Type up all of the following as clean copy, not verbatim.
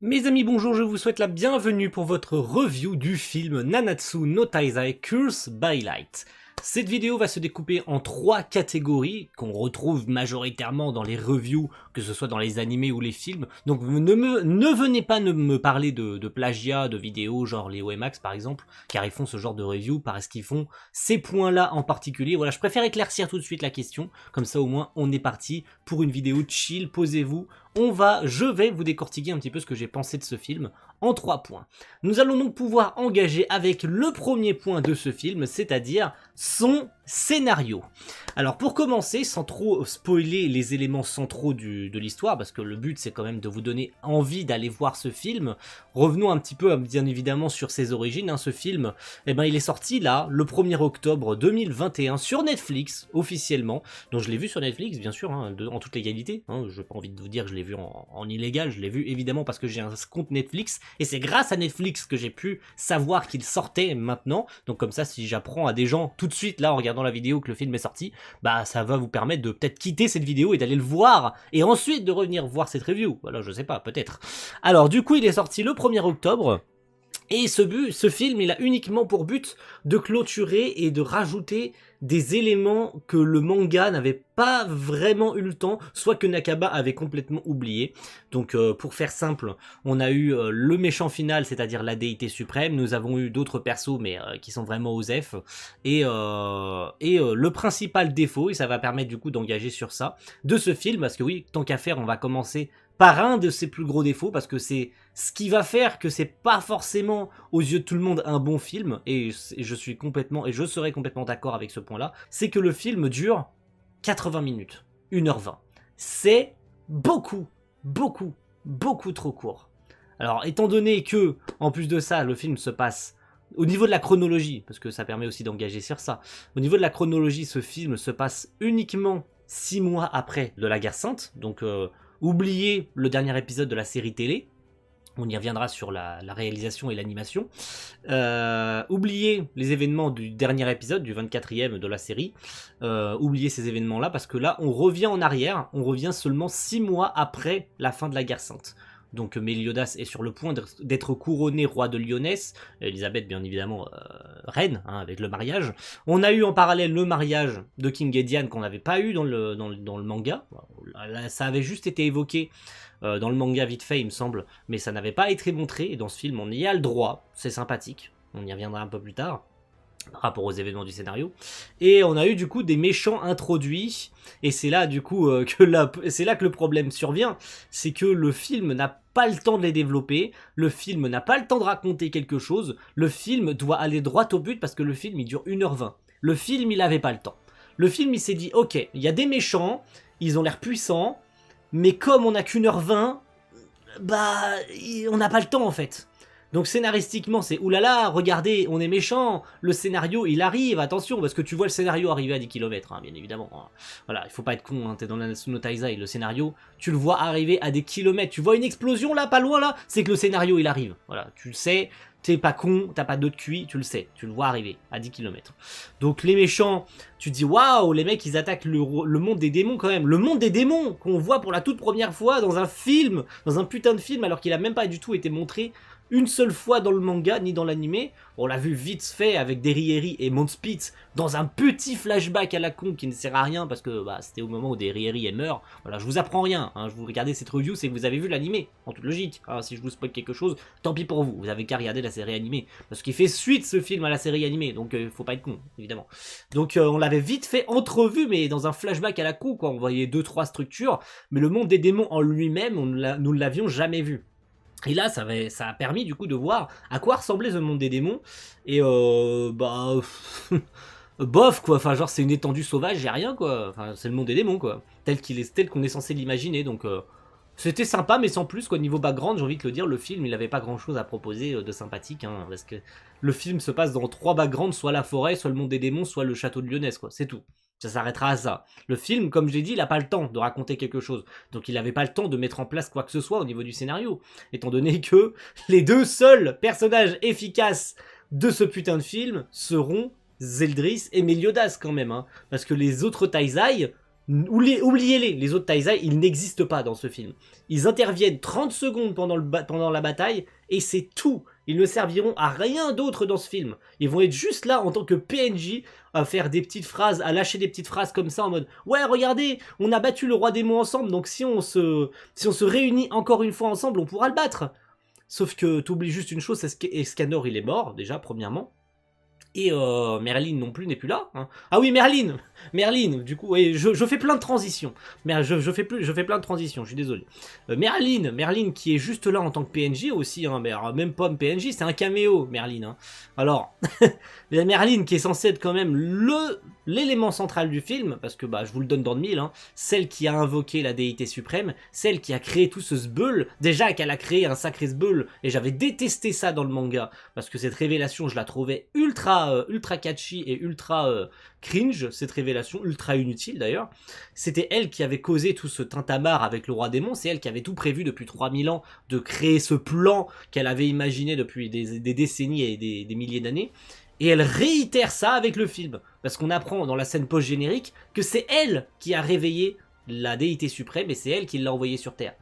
Mes amis, bonjour, je vous souhaite la bienvenue pour votre review du film Nanatsu no Taizai Curse by Light. Cette vidéo va se découper en 3 catégories qu'on retrouve majoritairement dans les reviews, que ce soit dans les animés ou les films. Donc ne venez pas me parler de plagiat, de vidéos genre les OMAX par exemple, car ils font ce genre de review parce qu'ils font ces points-là en particulier. Voilà, je préfère éclaircir tout de suite la question, comme ça au moins on est parti pour une vidéo chill, posez-vous. Je vais vous décortiquer un petit peu ce que j'ai pensé de ce film en 3 points. Nous allons donc pouvoir engager avec le premier point de ce film, c'est-à-dire son scénario. Alors pour commencer, sans trop spoiler les éléments centraux de l'histoire, parce que le but c'est quand même de vous donner envie d'aller voir ce film, revenons un petit peu bien évidemment sur ses origines. Ce film, il est sorti là, le 1er octobre 2021 sur Netflix, officiellement. Donc je l'ai vu sur Netflix, bien sûr, en toute légalité. Je n'ai pas envie de vous dire que je l'ai vu en illégal, je l'ai vu évidemment parce que j'ai un compte Netflix, et c'est grâce à Netflix que j'ai pu savoir qu'il sortait maintenant. Donc comme ça, si j'apprends à des gens tout de suite là en regardant la vidéo que le film est sorti, bah ça va vous permettre de peut-être quitter cette vidéo et d'aller le voir, et ensuite de revenir voir cette review. Voilà, je sais pas, peut-être. Alors du coup, il est sorti le 1er octobre. Et ce film, il a uniquement pour but de clôturer et de rajouter des éléments que le manga n'avait pas vraiment eu le temps, soit que Nakaba avait complètement oublié. Donc pour faire simple, on a eu le méchant final, c'est-à-dire la déité suprême, nous avons eu d'autres persos mais qui sont vraiment OSEF, et le principal défaut, et ça va permettre du coup d'engager sur ça, de ce film, parce que oui, tant qu'à faire, on va commencer par un de ses plus gros défauts, parce que c'est ce qui va faire que c'est pas forcément aux yeux de tout le monde un bon film, et je serai complètement d'accord avec ce point-là, c'est que le film dure 80 minutes, 1h20. C'est beaucoup trop court. Alors étant donné que, en plus de ça, le film se passe au niveau de la chronologie, parce que ça permet aussi d'engager sur ça, au niveau de la chronologie, ce film se passe uniquement 6 mois après de la guerre sainte, donc oubliez le dernier épisode de la série télé, on y reviendra sur la réalisation et l'animation. Oubliez les événements du dernier épisode, du 24e de la série. Oubliez ces événements-là, parce que là, on revient en arrière, on revient seulement 6 mois après la fin de la guerre sainte. Donc Méliodas est sur le point d'être couronné roi de Lyonesse, Elisabeth bien évidemment reine, avec le mariage. On a eu en parallèle le mariage de King et Diane qu'on n'avait pas eu dans le manga. Là, ça avait juste été évoqué dans le manga vite fait il me semble, mais ça n'avait pas été montré, et dans ce film on y a le droit, c'est sympathique, on y reviendra un peu plus tard par rapport aux événements du scénario. Et on a eu du coup des méchants introduits, et c'est là du coup que le problème survient, c'est que le film n'a pas le temps de les développer, le film n'a pas le temps de raconter quelque chose, le film doit aller droit au but, parce que le film il dure 1h20. Le film il avait pas le temps. Le film il s'est dit ok, il y a des méchants, ils ont l'air puissants, mais comme on n'a qu'1h20, bah on n'a pas le temps en fait. Donc scénaristiquement c'est oulala, regardez, on est méchant, le scénario il arrive, attention, parce que tu vois le scénario arriver à 10 km, bien évidemment. Voilà, il faut pas être con, t'es dans Nanatsu no Taizai, le scénario, tu le vois arriver à des kilomètres, tu vois une explosion là, pas loin là, c'est que le scénario il arrive. Voilà, tu le sais, t'es pas con, t'as pas d'autre cuit, tu le sais, tu le vois arriver à 10 km. Donc les méchants, tu te dis waouh, les mecs ils attaquent le monde des démons quand même. Le monde des démons qu'on voit pour la toute première fois dans un film, dans un putain de film, alors qu'il a même pas du tout été montré une seule fois dans le manga ni dans l'animé. On l'a vu vite fait avec Derrieri et Monspeed dans un petit flashback à la con qui ne sert à rien, parce que c'était au moment où Derrieri meurt. Voilà, je vous apprends rien, je vous regardez cette review, c'est que vous avez vu l'animé, en toute logique. Si je vous spoil quelque chose, tant pis pour vous, vous avez qu'à regarder la série animée, parce qu'il fait suite ce film à la série animée, donc faut pas être con, évidemment. Donc on l'avait vite fait entrevu, mais dans un flashback à la con, quoi. On voyait 2-3 structures, mais le monde des démons en lui-même, nous ne l'avions jamais vu. Et là, ça a permis du coup de voir à quoi ressemblait ce monde des démons. Et bof quoi, enfin genre c'est une étendue sauvage, j'ai rien quoi. Enfin c'est le monde des démons quoi, tel qu'on est censé l'imaginer. Donc c'était sympa mais sans plus quoi. Niveau background, j'ai envie de le dire, le film il avait pas grand chose à proposer de sympathique, parce que le film se passe dans 3 backgrounds, soit la forêt, soit le monde des démons, soit le château de Lyonesse quoi, c'est tout. Ça s'arrêtera à ça. Le film, comme je l'ai dit, il n'a pas le temps de raconter quelque chose. Donc il n'avait pas le temps de mettre en place quoi que ce soit au niveau du scénario. Étant donné que les 2 seuls personnages efficaces de ce putain de film seront Zeldris et Méliodas quand même. Parce que les autres Taizai, Oubliez-les, les autres Taizai, ils n'existent pas dans ce film. Ils interviennent 30 secondes pendant la bataille, et c'est tout. Ils ne serviront à rien d'autre dans ce film. Ils vont être juste là en tant que PNJ, à faire des petites phrases, à lâcher des petites phrases comme ça en mode « Ouais, regardez, on a battu le roi démon ensemble, donc si on se réunit encore une fois ensemble, on pourra le battre !» Sauf que t'oublies juste une chose, c'est qu'Escanor il est mort, déjà, premièrement. Et Merlin non plus n'est plus là. Hein. Ah oui, Merlin, du coup, et je fais plein de transitions. Mais je fais plein de transitions, je suis désolé. Merlin qui est juste là en tant que PNJ aussi, hein, mais alors, même pas un PNJ, c'est un caméo, Merlin. Hein. Alors, Merlin qui est censée être quand même l'élément central du film, parce que bah je vous le donne dans le mille, hein, celle qui a invoqué la déité suprême, celle qui a créé tout ce sbeul, déjà qu'elle a créé un sacré sbeul, et j'avais détesté ça dans le manga, parce que cette révélation je la trouvais ultra catchy et ultra cringe, cette révélation, ultra inutile d'ailleurs. C'était elle qui avait causé tout ce tintamarre avec le roi démon, c'est elle qui avait tout prévu depuis 3000 ans de créer ce plan qu'elle avait imaginé depuis des décennies et des milliers d'années. Et elle réitère ça avec le film, parce qu'on apprend dans la scène post-générique que c'est elle qui a réveillé la déité suprême et c'est elle qui l'a envoyé sur Terre.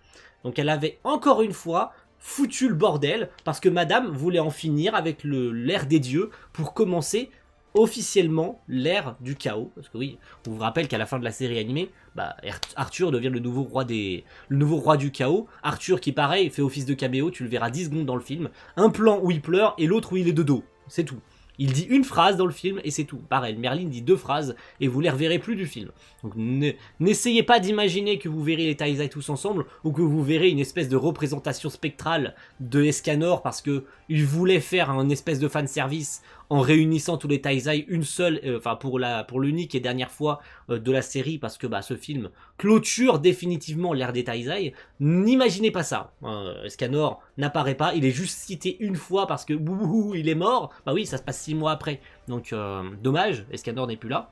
Donc elle avait encore une fois foutu le bordel, parce que madame voulait en finir avec l'ère des dieux pour commencer officiellement l'ère du chaos. Parce que oui, on vous rappelle qu'à la fin de la série animée, bah, Arthur devient le nouveau roi du chaos. Arthur qui pareil fait office de caméo, tu le verras 10 secondes dans le film. Un plan où il pleure et l'autre où il est de dos, c'est tout. Il dit une phrase dans le film et c'est tout. Pareil, Merlin dit 2 phrases et vous les reverrez plus du film. Donc n'essayez pas d'imaginer que vous verrez les Taizai tous ensemble ou que vous verrez une espèce de représentation spectrale de Escanor parce que il voulait faire un espèce de fanservice en réunissant tous les Taizai une seule, enfin pour l'unique et dernière fois de la série, parce que bah, ce film clôture définitivement l'ère des Taizai. N'imaginez pas ça. Escanor n'apparaît pas, il est juste cité une fois parce que bouhou, il est mort. Bah oui, ça se passe 6 mois après. Donc dommage, Escanor n'est plus là.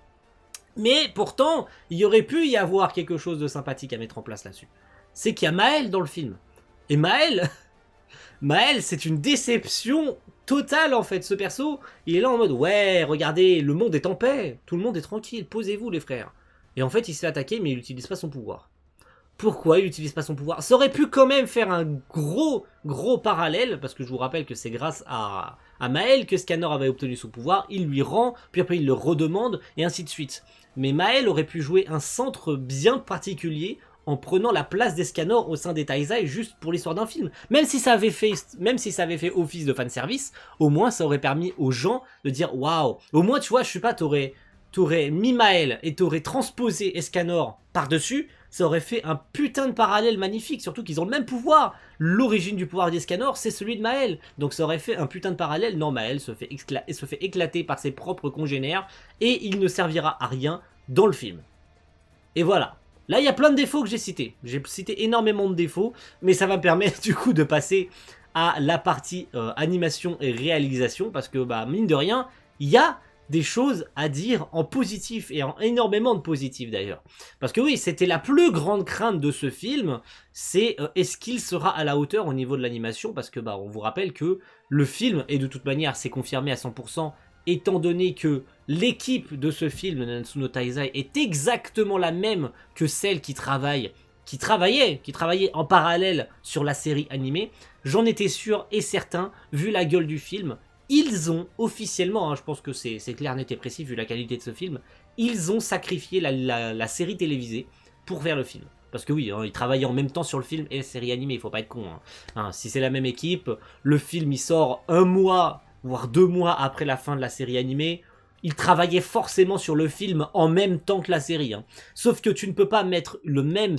Mais pourtant, il y aurait pu y avoir quelque chose de sympathique à mettre en place là-dessus. C'est qu'il y a Maël dans le film. Et Maël, c'est une déception totale en fait. Ce perso, il est là en mode ouais, regardez, le monde est en paix, tout le monde est tranquille, posez-vous les frères. Et en fait, il se fait attaquer, mais il n'utilise pas son pouvoir. Pourquoi il n'utilise pas son pouvoir? Ça aurait pu quand même faire un gros parallèle, parce que je vous rappelle que c'est grâce à Maël que Scanor avait obtenu son pouvoir, il lui rend, puis après il le redemande, et ainsi de suite. Mais Maël aurait pu jouer un centre bien particulier en prenant la place d'Escanor au sein des Taizai juste pour l'histoire d'un film. Même si ça avait fait office de fanservice, au moins ça aurait permis aux gens de dire waouh. Au moins tu vois, je sais pas, t'aurais mis Maël et t'aurais transposé Escanor par-dessus, ça aurait fait un putain de parallèle magnifique, surtout qu'ils ont le même pouvoir. L'origine du pouvoir d'Escanor, c'est celui de Maël. Donc ça aurait fait un putain de parallèle. Non, Maël se fait éclater par ses propres congénères et il ne servira à rien dans le film. Et voilà. Là, il y a plein de défauts que j'ai cités. J'ai cité énormément de défauts, mais ça va me permettre du coup de passer à la partie animation et réalisation, parce que, bah, mine de rien, il y a des choses à dire en positif, et en énormément de positif d'ailleurs. Parce que oui, c'était la plus grande crainte de ce film, c'est est-ce qu'il sera à la hauteur au niveau de l'animation, parce que, bah, on vous rappelle que le film, et de toute manière, c'est confirmé à 100%, étant donné que l'équipe de ce film, Nanatsu no Taizai, est exactement la même que celle qui travaillait en parallèle sur la série animée, j'en étais sûr et certain, vu la gueule du film, ils ont officiellement, hein, je pense que c'est clair, net et précis vu la qualité de ce film, ils ont sacrifié la série télévisée pour faire le film. Parce que oui, hein, ils travaillaient en même temps sur le film et la série animée, il faut pas être con. Hein, si c'est la même équipe, le film il sort 1 mois, voire 2 mois après la fin de la série animée, ils travaillaient forcément sur le film en même temps que la série. Hein. Sauf que tu ne peux pas mettre le même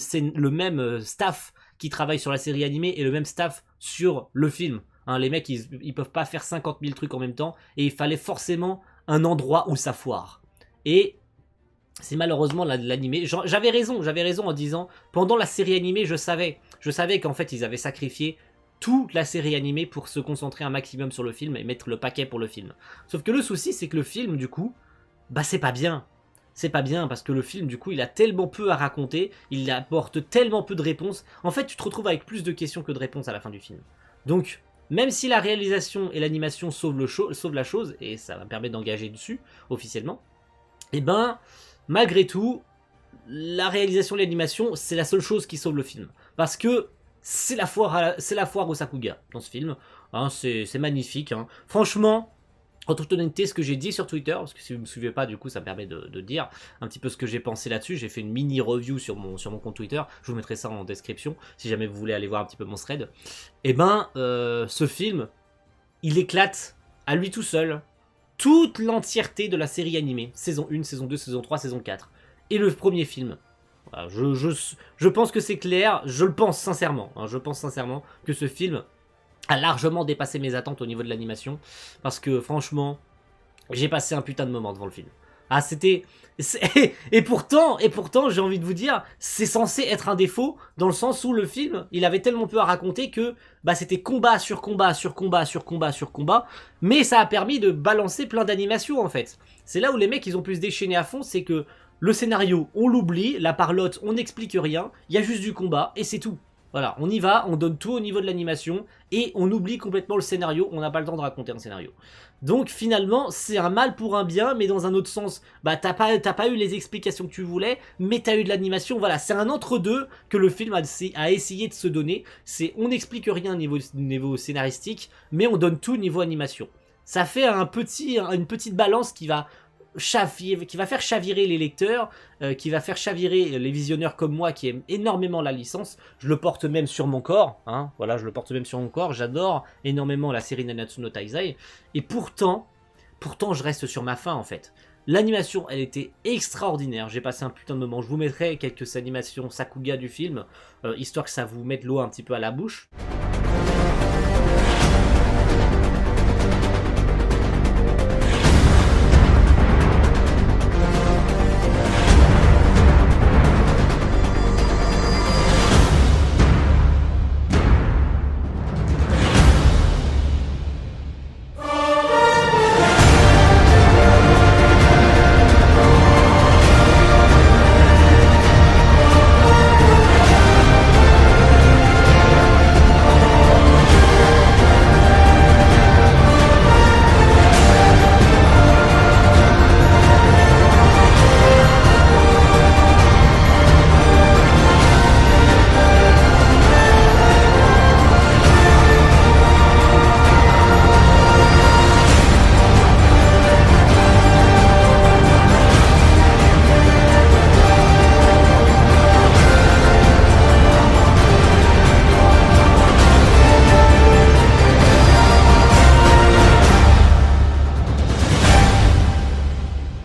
staff qui travaille sur la série animée et le même staff sur le film. Hein, les mecs, ils peuvent pas faire 50 000 trucs en même temps et il fallait forcément un endroit où ça foire. Et c'est malheureusement l'animé. J'avais raison en disant, pendant la série animée, je savais qu'en fait, ils avaient sacrifié toute la série animée pour se concentrer un maximum sur le film et mettre le paquet pour le film. Sauf que le souci, c'est que le film, du coup, bah c'est pas bien. C'est pas bien parce que le film, du coup, il a tellement peu à raconter, il apporte tellement peu de réponses. En fait, tu te retrouves avec plus de questions que de réponses à la fin du film. Donc, même si la réalisation et l'animation sauvent la chose, et ça va me permettre d'engager dessus, officiellement, et ben, malgré tout, la réalisation et l'animation, c'est la seule chose qui sauve le film. Parce que c'est la foire au Sakuga dans ce film. Hein, c'est magnifique. Hein. Franchement, en toute honnêteté, ce que j'ai dit sur Twitter, parce que si vous ne me suivez pas, du coup, ça me permet de dire un petit peu ce que j'ai pensé là-dessus. J'ai fait une mini review sur mon compte Twitter. Je vous mettrai ça en description, si jamais vous voulez aller voir un petit peu mon thread. Et ben, ce film, il éclate à lui tout seul toute l'entièreté de la série animée. Saison 1, saison 2, saison 3, saison 4. Et le premier film. Voilà, je pense que c'est clair, je le pense sincèrement. Hein, je pense sincèrement que ce film a largement dépassé mes attentes au niveau de l'animation. Parce que franchement, j'ai passé un putain de moment devant le film. Ah, c'était... Et pourtant, j'ai envie de vous dire, c'est censé être un défaut, dans le sens où le film, il avait tellement peu à raconter que bah, c'était combat sur combat, sur combat, sur combat, sur combat, mais ça a permis de balancer plein d'animations, en fait. C'est là où les mecs, ils ont pu se déchaîner à fond, c'est que le scénario, on l'oublie, la parlotte, on n'explique rien, il y a juste du combat, et c'est tout. Voilà, on y va, on donne tout au niveau de l'animation, et on oublie complètement le scénario, on n'a pas le temps de raconter un scénario. Donc finalement, c'est un mal pour un bien, mais dans un autre sens, bah t'as pas eu les explications que tu voulais, mais t'as eu de l'animation, voilà, c'est un entre-deux que le film a essayé de se donner, c'est on n'explique rien niveau scénaristique, mais on donne tout niveau animation. Ça fait une petite balance qui va faire chavirer les lecteurs, qui va faire chavirer les visionneurs comme moi qui aiment énormément la licence. Je le porte même sur mon corps, hein, voilà, je le porte même sur mon corps, j'adore énormément la série Nanatsu no Taizai, et pourtant je reste sur ma faim en fait. L'animation, elle était extraordinaire, j'ai passé un putain de moment, je vous mettrai quelques animations Sakuga du film, histoire que ça vous mette l'eau un petit peu à la bouche.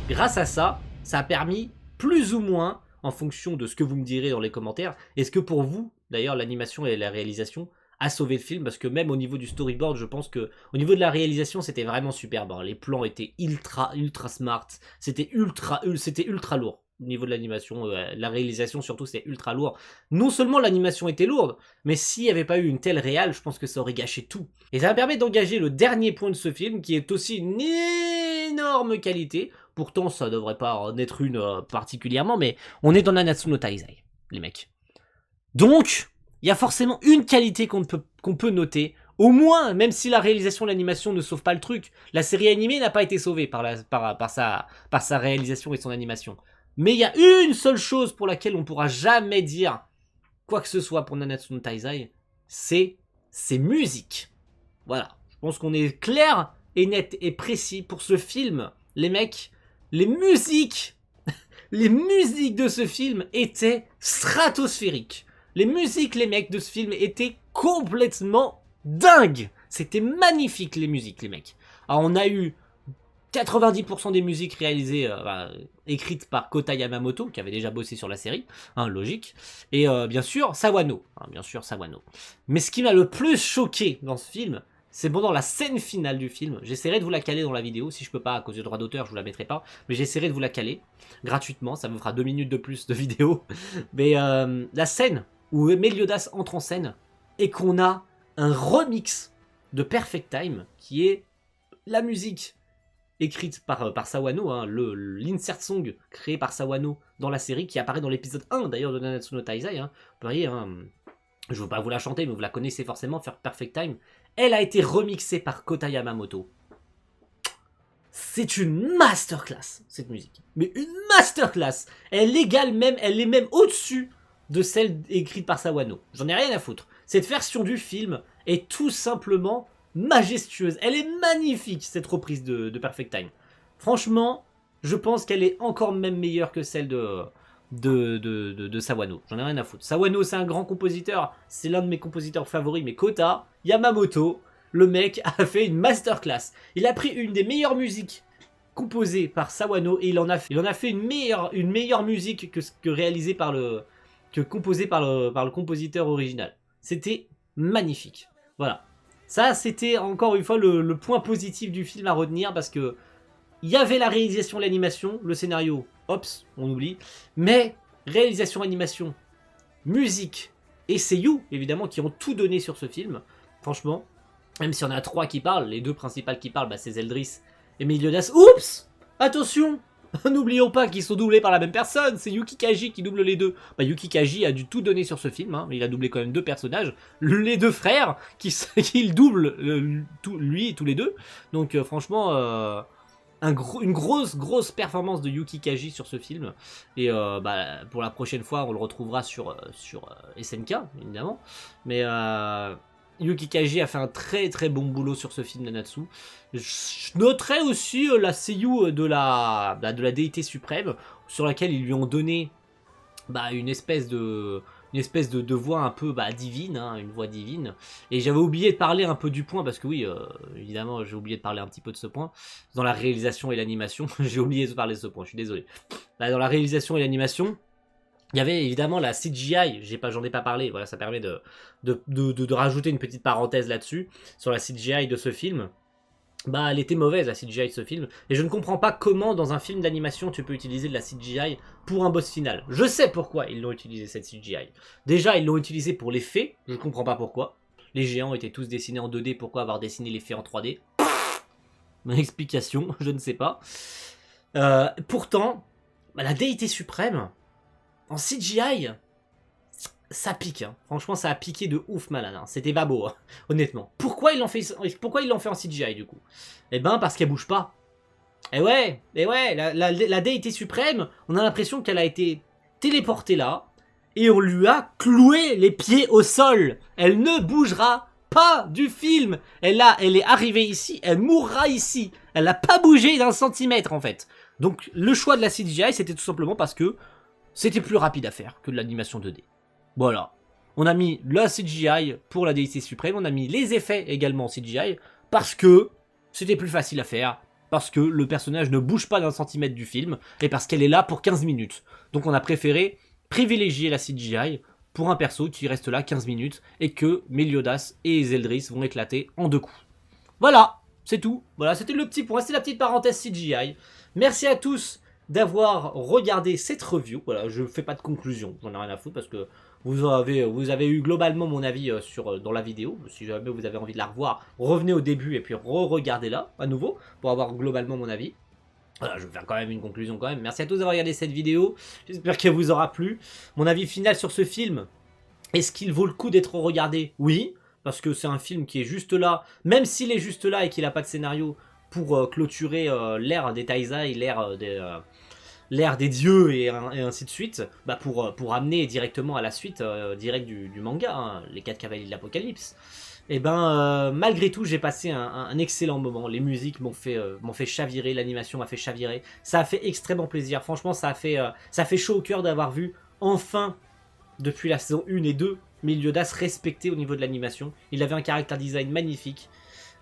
Grâce à ça, ça a permis plus ou moins, en fonction de ce que vous me direz dans les commentaires, est-ce que pour vous, d'ailleurs, l'animation et la réalisation a sauvé le film, parce que même au niveau du storyboard, je pense que au niveau de la réalisation, c'était vraiment superbe. Les plans étaient ultra smart, c'était ultra lourd. Au niveau de l'animation, la réalisation surtout, c'est ultra lourd. Non seulement l'animation était lourde, mais s'il n'y avait pas eu une telle réal, je pense que ça aurait gâché tout. Et ça me permet d'engager le dernier point de ce film, qui est aussi une énorme qualité. Pourtant, ça devrait pas en être une particulièrement, mais on est dans Nanatsu no Taizai, les mecs. Donc, il y a forcément une qualité qu'on peut noter. Au moins, même si la réalisation et l'animation ne sauvent pas le truc, la série animée n'a pas été sauvée par sa réalisation et son animation. Mais il y a une seule chose pour laquelle on ne pourra jamais dire quoi que ce soit pour Nanatsu no Taizai, c'est ses musiques. Voilà, je pense qu'on est clair et net et précis pour ce film. Les mecs, les musiques de ce film étaient stratosphériques. Les musiques, les mecs, de ce film étaient complètement dingues. C'était magnifique, les musiques, les mecs. Alors, on a eu 90% des musiques réalisées, écrites par Kota Yamamoto, qui avait déjà bossé sur la série, hein, logique. Et bien sûr, Sawano. Mais ce qui m'a le plus choqué dans ce film, c'est pendant la scène finale du film. J'essaierai de vous la caler dans la vidéo. Si je peux pas, à cause du droit d'auteur, je vous la mettrai pas. Mais j'essaierai de vous la caler gratuitement. Ça me fera 2 minutes de plus de vidéo. Mais la scène où Meliodas entre en scène et qu'on a un remix de Perfect Time, qui est la musique écrite par Sawano, hein, l'insert song créé par Sawano dans la série, qui apparaît dans l'épisode 1 d'ailleurs de Nanatsu no Taizai. Hein. Vous voyez, hein, je ne veux pas vous la chanter, mais vous la connaissez forcément, Perfect Time. Elle a été remixée par Kota Yamamoto. C'est une masterclass, cette musique. Mais une masterclass. Elle est même au-dessus de celle écrite par Sawano. J'en ai rien à foutre. Cette version du film est tout simplement majestueuse. Elle est magnifique, cette reprise de Perfect Time. Franchement, je pense qu'elle est encore même meilleure que celle de Sawano. J'en ai rien à foutre. Sawano, c'est un grand compositeur. C'est l'un de mes compositeurs favoris. Mais Kota Yamamoto, le mec a fait une masterclass. Il a pris une des meilleures musiques composées par Sawano et il en a fait une meilleure musique que réalisée composée par le compositeur original. C'était magnifique. Voilà. Ça, c'était encore une fois le point positif du film à retenir parce que il y avait la réalisation, l'animation, le scénario, ops, on oublie. Mais réalisation, animation, musique et seiyuu, évidemment, qui ont tout donné sur ce film. Franchement, même s'il y en a 3 qui parlent, les 2 principales qui parlent, bah, c'est Zeldris et Meliodas. Oups! Attention! N'oublions pas qu'ils sont doublés par la même personne, c'est Yuki Kaji qui double les deux. Bah, Yuki Kaji a dû tout donner sur ce film, hein. Il a doublé quand même 2 personnages, les 2 frères, qui doublent lui et tous les deux. Donc franchement, une grosse performance de Yuki Kaji sur ce film. Et bah, pour la prochaine fois, on le retrouvera sur SNK, évidemment. Mais Yuki Kaji a fait un très bon boulot sur ce film Nanatsu. Je noterai aussi la seiyuu de la déité suprême, sur laquelle ils lui ont donné bah, une espèce de voix un peu divine, hein, une voix divine. Et j'avais oublié de parler un peu du point, parce que oui, évidemment, j'ai oublié de parler un petit peu de ce point. Dans la réalisation et l'animation, j'ai oublié de parler de ce point, je suis désolé. Bah, dans la réalisation et l'animation, il y avait évidemment la CGI, j'en ai pas parlé, voilà, ça permet de rajouter une petite parenthèse là-dessus, sur la CGI de ce film. Bah, elle était mauvaise, la CGI de ce film, et je ne comprends pas comment dans un film d'animation tu peux utiliser de la CGI pour un boss final. Je sais pourquoi ils l'ont utilisé cette CGI. Déjà, ils l'ont utilisé pour les fées, je ne comprends pas pourquoi. Les géants étaient tous dessinés en 2D, pourquoi avoir dessiné les fées en 3D? Mon explication, je ne sais pas. Pourtant, bah, la déité suprême, en CGI, ça pique, hein. Franchement ça a piqué de ouf malade, hein. C'était pas beau, hein, honnêtement. Pourquoi ils l'ont fait en CGI du coup? Eh ben parce qu'elle bouge pas. Et ouais, la déité suprême, on a l'impression qu'elle a été téléportée là, et on lui a cloué les pieds au sol. Elle ne bougera pas du film. Elle est arrivée ici, elle mourra ici. Elle n'a pas bougé d'un centimètre en fait. Donc le choix de la CGI c'était tout simplement parce que c'était plus rapide à faire que de l'animation 2D. Voilà. On a mis la CGI pour la déité suprême, on a mis les effets également en CGI, parce que c'était plus facile à faire, parce que le personnage ne bouge pas d'un centimètre du film, et parce qu'elle est là pour 15 minutes. Donc on a préféré privilégier la CGI pour un perso qui reste là 15 minutes, et que Meliodas et Zeldris vont éclater en 2 coups. Voilà, c'est tout. Voilà, c'était le petit point, c'était la petite parenthèse CGI. Merci à tous d'avoir regardé cette review. Voilà, je fais pas de conclusion, j'en ai rien à foutre parce que vous avez eu globalement mon avis dans la vidéo. Si jamais vous avez envie de la revoir, revenez au début et puis re-regardez-la à nouveau pour avoir globalement mon avis. Voilà, je vais faire quand même une conclusion quand même. Merci à tous d'avoir regardé cette vidéo, j'espère qu'elle vous aura plu. Mon avis final sur ce film, est-ce qu'il vaut le coup d'être regardé? Oui, parce que c'est un film qui est juste là, même s'il est juste là et qu'il n'a pas de scénario, pour clôturer l'ère des Taizai, l'ère des dieux et ainsi de suite, bah pour amener directement à la suite direct du manga, hein, les 4 cavaliers de l'Apocalypse. Et ben malgré tout j'ai passé un excellent moment. Les musiques m'ont fait chavirer, l'animation m'a fait chavirer. Ça a fait extrêmement plaisir. Franchement ça a fait chaud au cœur d'avoir vu enfin depuis la saison 1 et 2 Meliodas respecté au niveau de l'animation. Il avait un character design magnifique.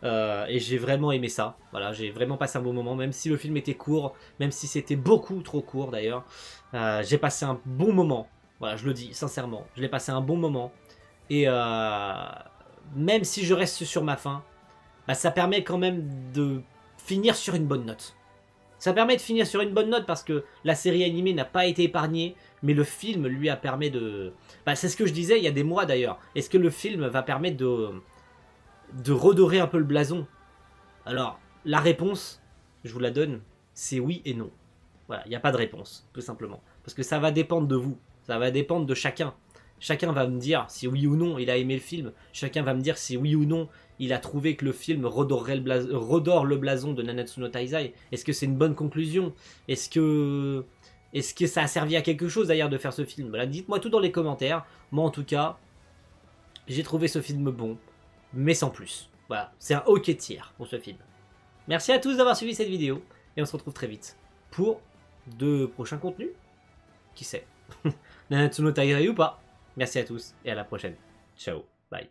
Et j'ai vraiment aimé ça. Voilà, j'ai vraiment passé un bon moment, même si le film était court, même si c'était beaucoup trop court d'ailleurs. J'ai passé un bon moment. Voilà, je le dis sincèrement, je l'ai passé un bon moment. Et même si je reste sur ma faim, bah, ça permet quand même de finir sur une bonne note. Ça permet de finir sur une bonne note parce que la série animée n'a pas été épargnée, mais le film lui a permis de... Bah, c'est ce que je disais il y a des mois d'ailleurs. Est-ce que le film va permettre de redorer un peu le blason? Alors, la réponse, je vous la donne, c'est oui et non. Voilà, il n'y a pas de réponse, tout simplement. Parce que ça va dépendre de vous, ça va dépendre de chacun. Chacun va me dire si oui ou non il a aimé le film, chacun va me dire si oui ou non il a trouvé que le film redore le blason de Nanatsu no Taizai? Est-ce que c'est une bonne conclusion? Est-ce que ça a servi à quelque chose d'ailleurs de faire ce film? Voilà, dites-moi tout dans les commentaires. Moi en tout cas, j'ai trouvé ce film bon, mais sans plus. Voilà, c'est un OK tiers pour ce film. Merci à tous d'avoir suivi cette vidéo, et on se retrouve très vite pour de prochains contenus. Qui sait? Nanatsu no Taizai ou pas? Merci à tous, et à la prochaine. Ciao, bye.